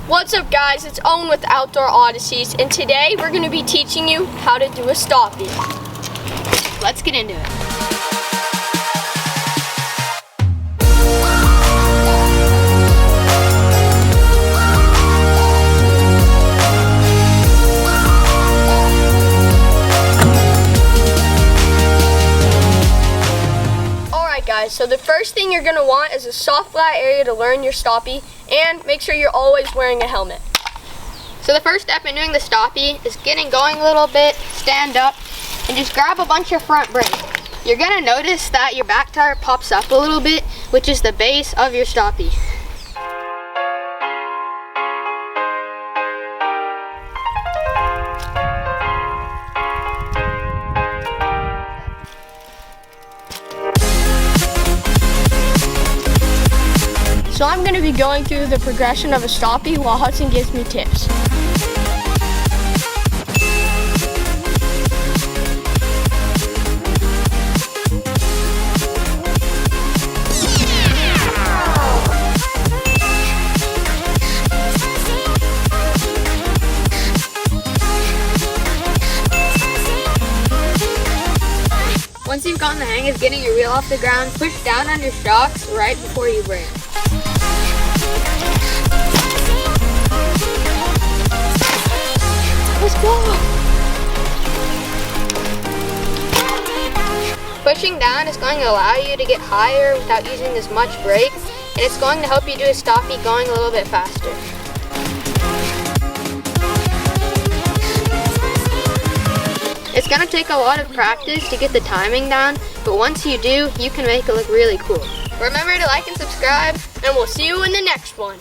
What's up guys, it's Owen with Outdoor Odysseys, and today we're going to be teaching you how to do a stoppie. Let's get into it. Alright guys, so the first thing you're going to want is a soft flat area to learn your stoppie, and make sure you're always wearing a helmet. So the first step in doing the stoppie is getting going a little bit, stand up, and just grab a bunch of front brake. You're gonna notice that your back tire pops up a little bit, which is the base of your stoppie. So I'm going to be going through the progression of a stoppie while Hudson gives me tips. Once you've gotten the hang of getting your wheel off the ground, push down on your shocks right before you brake. Let's go! Pushing down is going to allow you to get higher without using as much brake, and it's going to help you do a stoppie going a little bit faster. It's going to take a lot of practice to get the timing down, but once you do, you can make it look really cool. Remember to like and subscribe, and we'll see you in the next one.